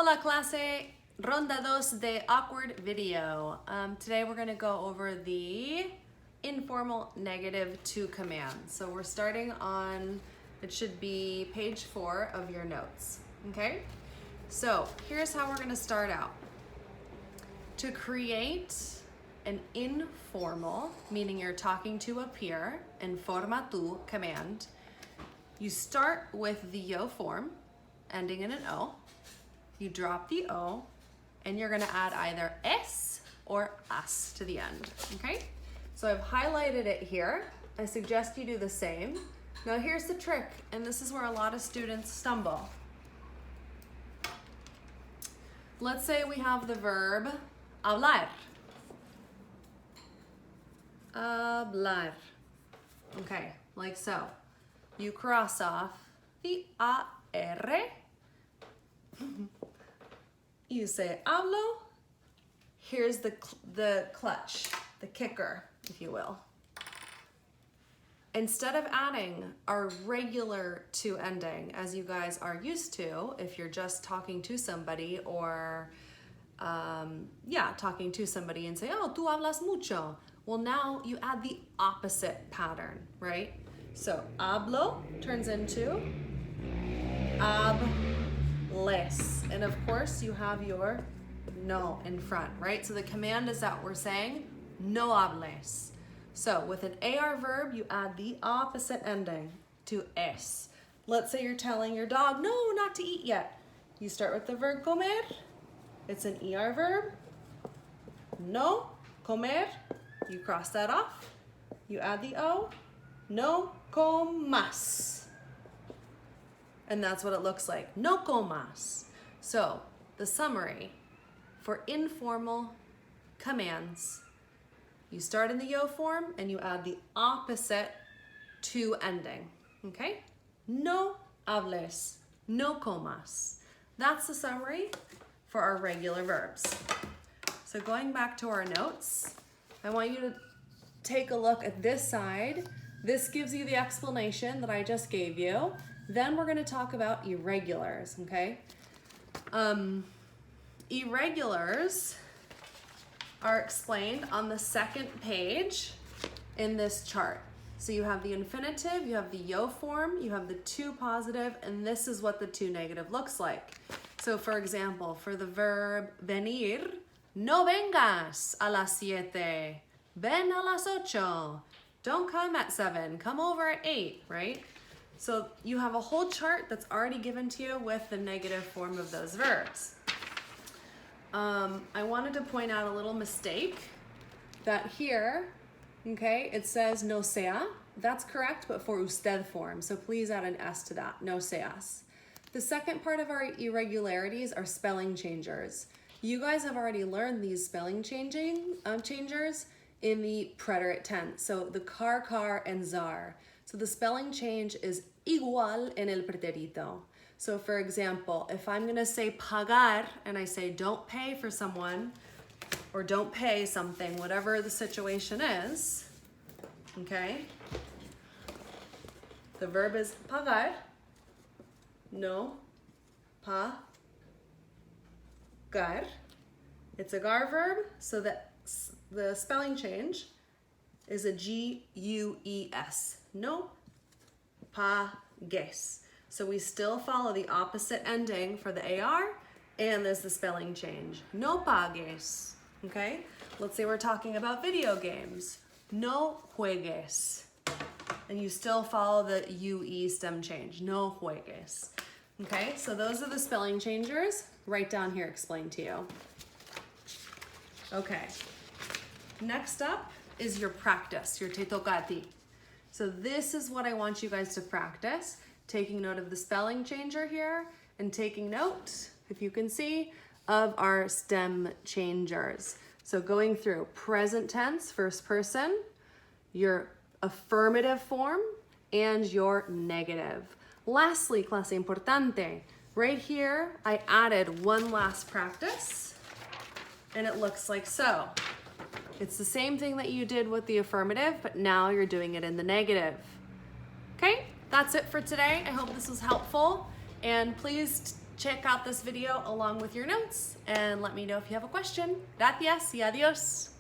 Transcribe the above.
Hola clase, ronda dos de awkward video. Today we're going to go over the informal negative to command. So we're starting on, it should be page 4 of your notes, okay? So here's how we're going to start out. To create an informal, meaning you're talking to a peer, informa tu command, you start with the yo form, ending in an O. You drop the O, and you're gonna add either es or as to the end, okay? So I've highlighted it here. I suggest you do the same. Now here's the trick, and this is where a lot of students stumble. Let's say we have the verb hablar. Hablar. Okay, like so. You cross off the AR. You say hablo. Here's the clutch, the kicker, if you will. Instead of adding our regular to ending, as you guys are used to, if you're just talking to somebody or, talking to somebody and say, oh, tú hablas mucho. Well, now you add the opposite pattern, right? So hablo turns into hables. And of course you have your no in front, right? So the command is that we're saying no hables. So with an AR verb, you add the opposite ending to es. Let's say you're telling your dog, no, not to eat yet. You start with the verb comer. It's an ER verb. No, comer. You cross that off. You add the O. No comas. And that's what it looks like. No comas. So the summary for informal commands, you start in the yo form and you add the opposite to ending, okay? No hables, no comas. That's the summary for our regular verbs. So going back to our notes, I want you to take a look at this side. This gives you the explanation that I just gave you. Then we're going to talk about irregulars, okay? Irregulars are explained on the second page in this chart. So you have the infinitive, you have the yo form, you have the to positive, and this is what the to negative looks like. So for example, for the verb venir, no vengas a las 7, ven a las 8. Don't come at 7, come over at 8, right? So you have a whole chart that's already given to you with the negative form of those verbs. I wanted to point out a little mistake that here, okay, it says no sea. That's correct, but for usted form. So please add an S to that, no seas. The second part of our irregularities are spelling changers. You guys have already learned these spelling changers in the preterite tense. So the car, and zar. So the spelling change is igual en el preterito. So for example, if I'm gonna say pagar and I say don't pay for someone or don't pay something, whatever the situation is, okay? The verb is pagar, no pagar. It's a gar verb, so that the spelling change is a G-U-E-S. No pagues. So we still follow the opposite ending for the AR, and there's the spelling change. No pagues, okay? Let's say we're talking about video games. No juegues. And you still follow the UE stem change. No juegues. Okay, so those are the spelling changers. Right down here, explain to you. Okay, next up is your practice, your te toca a ti. So this is what I want you guys to practice. Taking note of the spelling changer here and taking note, if you can see, of our stem changers. So going through present tense, first person, your affirmative form, and your negative. Lastly, clase importante, right here, I added one last practice, and it looks like so. It's the same thing that you did with the affirmative, but now you're doing it in the negative. Okay? That's it for today. I hope this was helpful, and please check out this video along with your notes and let me know if you have a question. Gracias y adios.